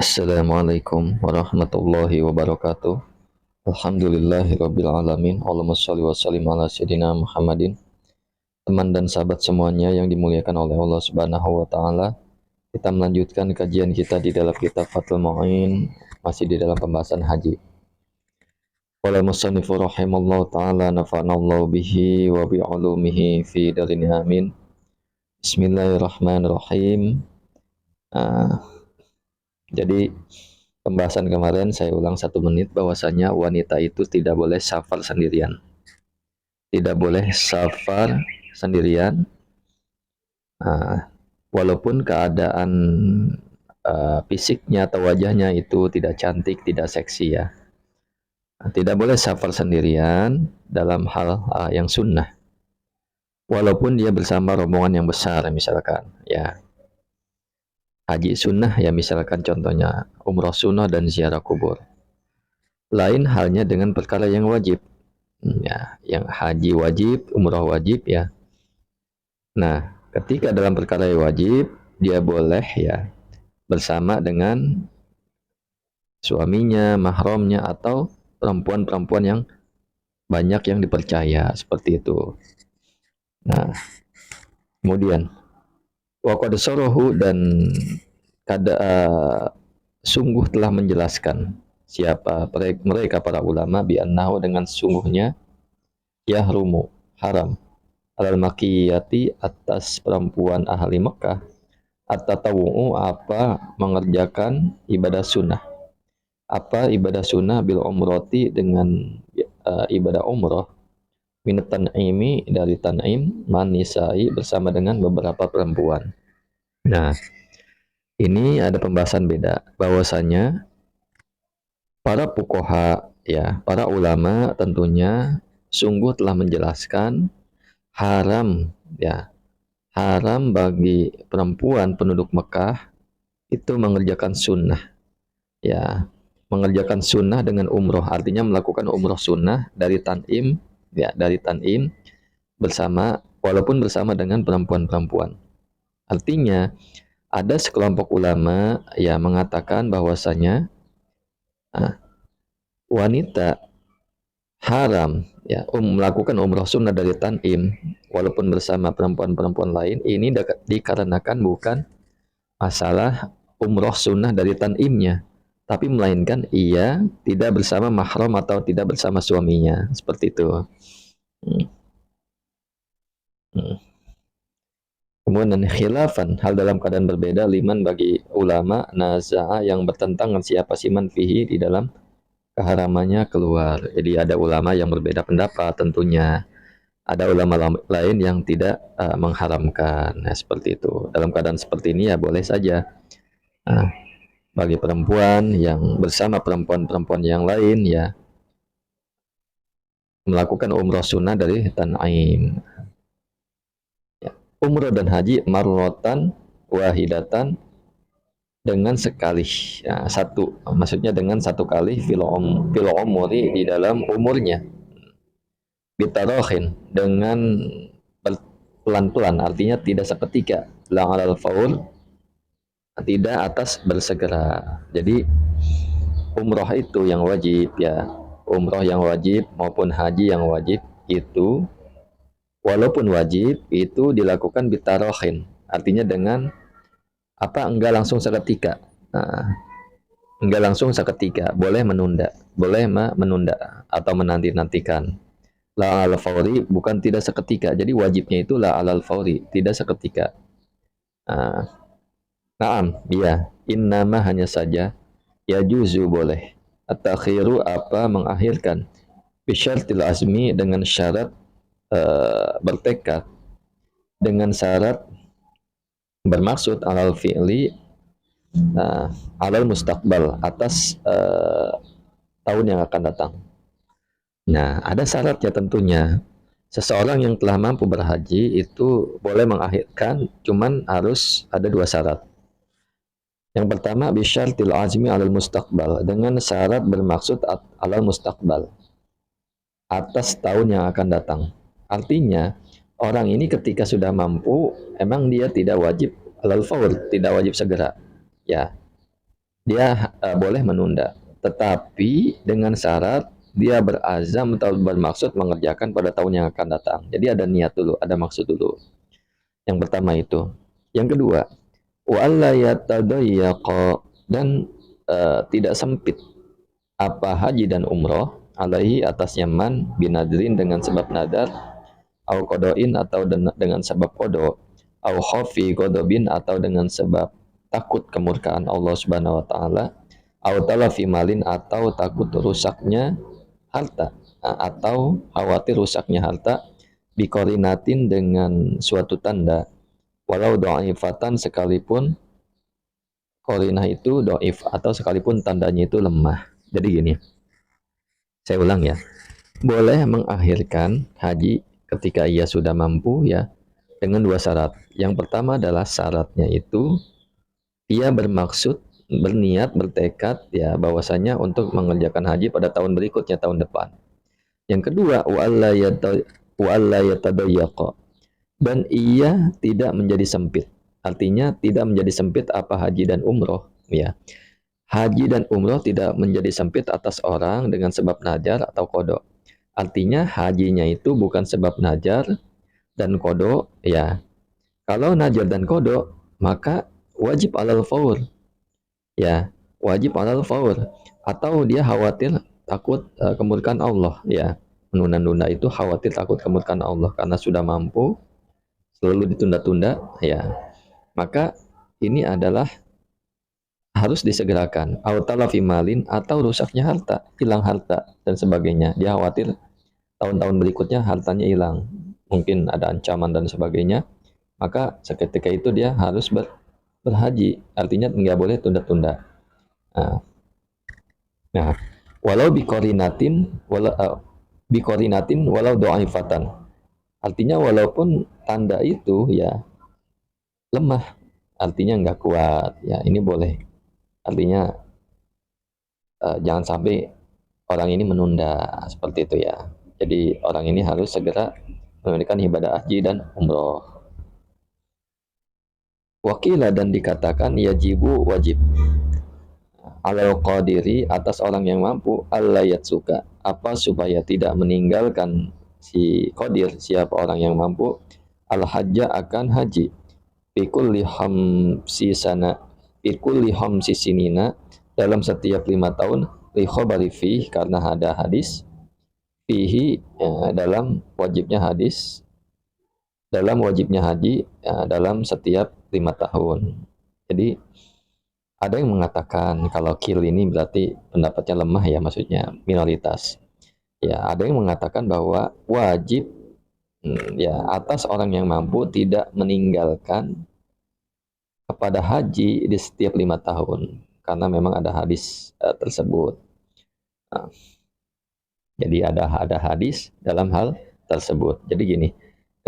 Assalamualaikum warahmatullahi wabarakatuh. Alhamdulillahirabbil alamin. Allahumma shalli wa sallim ala sayyidina Muhammadin. Teman dan sahabat semuanya yang dimuliakan oleh Allah Subhanahu wa taala, kita melanjutkan kajian kita di dalam kitab Fathul Mu'in, masih di dalam pembahasan haji. Qala musannifu rahimallahu taala nafa'anallahu bihi wa bi ulumihi fi darin amin. Bismillahirrahmanirrahim. Ah, jadi pembahasan kemarin saya ulang 1 menit bahwasanya wanita itu tidak boleh safar sendirian. Tidak boleh safar sendirian, uh, walaupun keadaan fisiknya atau wajahnya itu tidak cantik, tidak seksi ya. Tidak boleh safar sendirian dalam hal yang sunnah. Walaupun dia bersama rombongan yang besar misalkan ya. Haji sunnah ya misalkan contohnya umrah sunnah dan ziarah kubur. Lain halnya dengan perkara yang wajib. Ya, yang haji wajib, umrah wajib ya. Nah, ketika dalam perkara yang wajib, dia boleh ya bersama dengan suaminya, mahramnya atau perempuan-perempuan yang banyak yang dipercaya seperti itu. Nah, kemudian waqad sarahu dan kada sungguh telah menjelaskan siapa mereka para ulama bi annahu dengan sungguhnya yahrumu haram alal makiyati atas perempuan ahli Mekah at-tatawu'u apa mengerjakan ibadah sunnah. Apa ibadah sunnah bil umrati dengan ibadah umrah minat tan'imi dari tan'im manisai bersama dengan beberapa perempuan. Nah, ini ada pembahasan beda bahwasanya para fuqaha ya, para ulama tentunya sungguh telah menjelaskan haram ya, haram bagi perempuan penduduk Mekah itu mengerjakan sunnah ya, mengerjakan sunnah dengan umroh, artinya melakukan umroh sunnah dari tan'im ya, dari tan'im bersama, walaupun bersama dengan perempuan-perempuan. Artinya ada sekelompok ulama yang mengatakan bahwasanya wanita haram ya melakukan umroh sunnah dari tan'im walaupun bersama perempuan-perempuan lain, ini dikarenakan bukan masalah umroh sunnah dari tan'imnya, tapi melainkan ia tidak bersama mahram atau tidak bersama suaminya, seperti itu. Hmm. Hmm. Kemudian khilafan, hal dalam keadaan berbeda, liman bagi ulama naza'a yang bertentangan siapa siman fihi di dalam keharamannya keluar. Jadi ada ulama yang berbeda pendapat tentunya. Ada ulama lain yang tidak mengharamkan. Nah, seperti itu. Dalam keadaan seperti ini ya boleh saja. Nah, bagi perempuan yang bersama perempuan-perempuan yang lain ya melakukan umrah sunnah dari Tan'im. Ya. Umrah dan haji marrotan wahidatan dengan sekali ya, satu, maksudnya dengan satu kali fil umuri di dalam umurnya bitarohin dengan pelan-pelan, artinya tidak seketika lang alal faul, tidak atas bersegera. Jadi umroh itu yang wajib ya, umroh yang wajib maupun haji yang wajib itu walaupun wajib itu dilakukan bitarohin, artinya dengan apa, enggak langsung seketika. Nah, enggak langsung seketika, boleh menunda, boleh menunda atau menanti-nantikan. La al fauri bukan tidak seketika, jadi wajibnya itu la al fauri, tidak seketika. Nah, naam, iya, innama hanya saja ya juzu boleh at-takhiru apa mengakhirkan bisyartil azmi dengan syarat bertekad, dengan syarat bermaksud alal fi'li alal mustaqbal atas tahun yang akan datang. Nah, ada syaratnya tentunya. Seseorang yang telah mampu berhaji itu boleh mengakhirkan, cuman harus ada 2 syarat. Yang pertama bisyartil azmi alal mustaqbal, dengan syarat bermaksud alal mustaqbal, atas tahun yang akan datang. Artinya orang ini ketika sudah mampu, emang dia tidak wajib alal faur, tidak wajib segera. Ya, dia boleh menunda, tetapi dengan syarat dia berazam atau bermaksud mengerjakan pada tahun yang akan datang. Jadi ada niat dulu, ada maksud dulu. Yang pertama itu. Yang kedua, wa alla yatadayyaqa, dan tidak sempit apa haji dan umroh alaihi atasnya man binadrin dengan sebab nadar, au kodoin atau dengan sebab kodo, au khofi kodobin atau dengan sebab takut kemurkaan Allah Subhanahu wa taala, au talafi malin atau takut rusaknya harta, atau khawatir rusaknya harta, bikorinatin dengan suatu tanda, walau do'ifatan sekalipun korinah itu do'if atau sekalipun tandanya itu lemah. Jadi gini, saya ulang ya, boleh mengakhirkan haji ketika ia sudah mampu ya, dengan dua syarat. Yang pertama adalah syaratnya itu ia bermaksud, berniat, bertekad ya bahwasanya untuk mengerjakan haji pada tahun berikutnya, tahun depan. Yang kedua, wa alla yatadayyaqa, dan ia tidak menjadi sempit. Artinya tidak menjadi sempit apa haji dan umroh ya. Haji dan umroh tidak menjadi sempit atas orang dengan sebab najar atau kodok. Artinya hajinya itu bukan sebab najar dan kodok ya. Kalau najar dan kodok, maka wajib alal faur ya, wajib alal faur, atau dia khawatir takut kemurkaan Allah ya. Menunda-nunda itu khawatir takut kemurkaan Allah karena sudah mampu, selalu ditunda-tunda ya. Maka ini adalah harus disegerakan. Autala fimalin, atau rusaknya harta, hilang harta dan sebagainya. Dia khawatir tahun-tahun berikutnya hartanya hilang, mungkin ada ancaman dan sebagainya. Maka seketika itu dia harus berhaji. Artinya nggak boleh tunda-tunda. Nah, nah walau bikorinatin walau do'ifatan. Artinya walaupun tanda itu ya lemah, artinya nggak kuat ya, ini boleh. Artinya jangan sampai orang ini menunda seperti itu ya. Jadi orang ini harus segera menunaikan ibadah haji dan umroh. Wakilah, dan dikatakan yajibu wajib alal qadiri atas orang yang mampu allayat suka apa supaya tidak meninggalkan si qadir, siapa orang yang mampu, al hajja akan haji, pikul liham si sana, pikul liham si sinina, dalam setiap 5 tahun, li khobari fi, karena ada hadis fihi dalam wajibnya hadis, dalam wajibnya haji dalam setiap 5 tahun. Jadi ada yang mengatakan kalau kil ini berarti pendapatnya lemah ya, maksudnya minoritas. Ya, ada yang mengatakan bahwa wajib ya atas orang yang mampu tidak meninggalkan kepada haji di setiap 5 tahun, karena memang ada hadis tersebut. Nah, jadi ada hadis dalam hal tersebut. Jadi gini,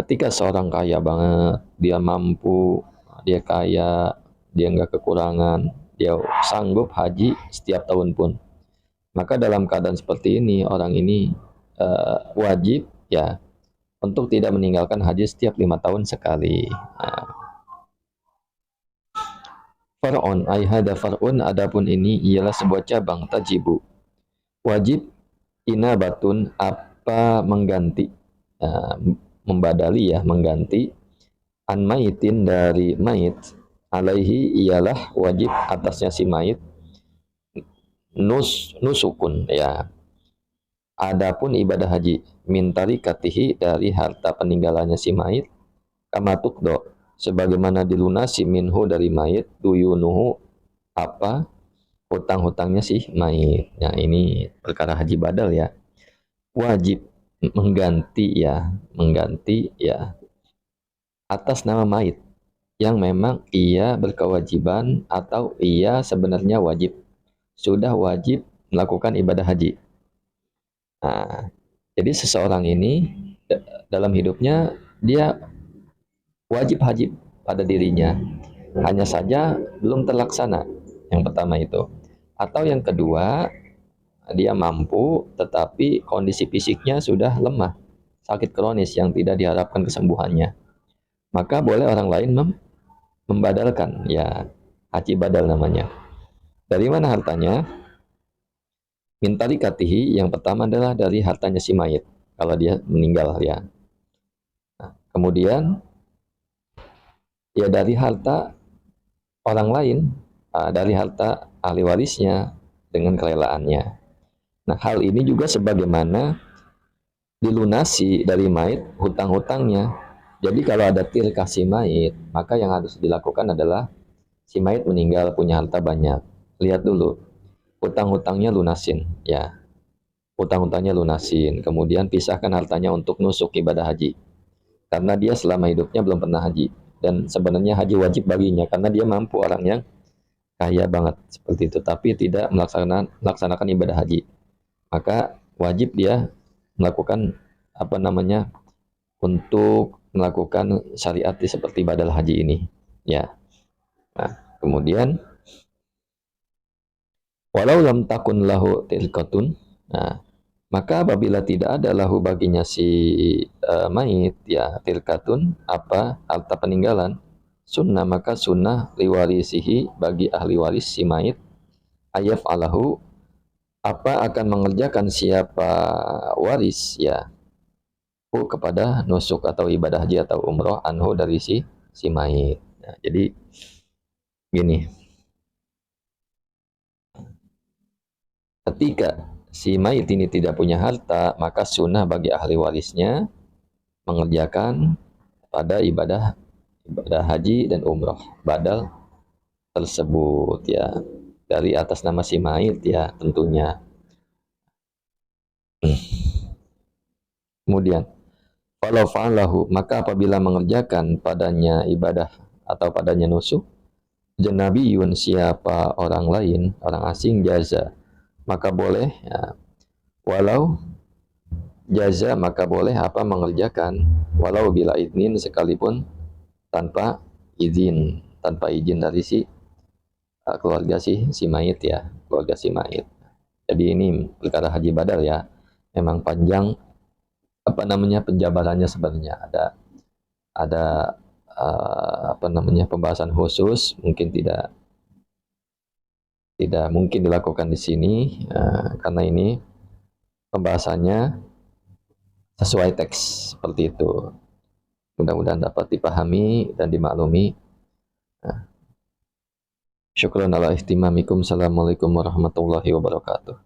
ketika seorang kaya banget, dia mampu, dia kaya, dia nggak kekurangan, dia sanggup haji setiap tahun pun, maka dalam keadaan seperti ini orang ini wajib ya untuk tidak meninggalkan haji setiap 5 tahun sekali. Nah, far'un ayhada far'un, adapun ini ialah sebuah cabang, tajibu wajib, inabatun apa mengganti, uh, membadali ya, mengganti, an maitin dari mait, alaihi ialah wajib atasnya si mait, nusukun ya, adapun ibadah haji, min tarikatihi dari harta peninggalannya si mait, kama tukdo sebagaimana dilunasi minhu dari mait, duyunuhu apa hutang-hutangnya si mait. Nah ini perkara haji badal ya, wajib mengganti ya atas nama mait yang memang ia berkewajiban atau ia sebenarnya wajib, sudah wajib melakukan ibadah haji. Nah, jadi seseorang ini dalam hidupnya dia wajib haji pada dirinya, hanya saja belum terlaksana. Yang pertama itu. Atau yang kedua, dia mampu tetapi kondisi fisiknya sudah lemah, sakit kronis yang tidak diharapkan kesembuhannya. Maka boleh orang lain membadalkan, ya haji badal namanya. Dari mana hartanya? Min tarikatihi, yang pertama adalah dari hartanya si mayit kalau dia meninggal ya. Nah, kemudian ya dari harta orang lain, dari harta ahli warisnya dengan kerelaannya. Nah, hal ini juga sebagaimana dilunasi dari mayit hutang-hutangnya. Jadi kalau ada tilkah si mayit, maka yang harus dilakukan adalah si mayit meninggal punya harta banyak. Lihat dulu, hutang-hutangnya lunasin, ya. Hutang-hutangnya lunasin. Kemudian pisahkan hartanya untuk nusuk ibadah haji. Karena dia selama hidupnya belum pernah haji. Dan sebenarnya haji wajib baginya karena dia mampu, orang yang kaya banget seperti itu, tapi tidak melaksanakan ibadah haji. Maka wajib dia melakukan apa namanya untuk melakukan syariat seperti badal haji ini, ya. Nah, kemudian walau lam takun lahu tilkatun, nah, maka apabila tidak ada lahu baginya si mayit, ya, tilkatun, apa harta peninggalan, sunnah, maka sunnah liwarisihi, bagi ahli waris si mayit, ayaf alahu, apa akan mengerjakan siapa waris, ya, kepada nusuk atau ibadah haji atau umroh anhu dari si mayit. Nah, jadi gini, ketika si mayit ini tidak punya harta, maka sunnah bagi ahli warisnya mengerjakan pada ibadah haji dan umroh badal tersebut, ya, dari atas nama si mayit, ya, tentunya. Kemudian kalau fa'alahu, maka apabila mengerjakan padanya ibadah atau padanya nusuk, janabiyun, siapa orang lain, orang asing, jaza, maka boleh, ya, walau jaza, maka boleh apa mengerjakan walau bila idnin, sekalipun tanpa izin dari si keluarga si mayit, ya, keluarga si mayit. Jadi ini perkara haji badal, ya, memang panjang apa namanya penjabarannya, sebenarnya ada apa namanya pembahasan khusus, mungkin tidak tidak mungkin dilakukan di sini, karena ini pembahasannya sesuai teks seperti itu. Mudah-mudahan dapat dipahami dan dimaklumi. Syukran ala ihtimamikum. Assalamualaikum warahmatullahi wabarakatuh.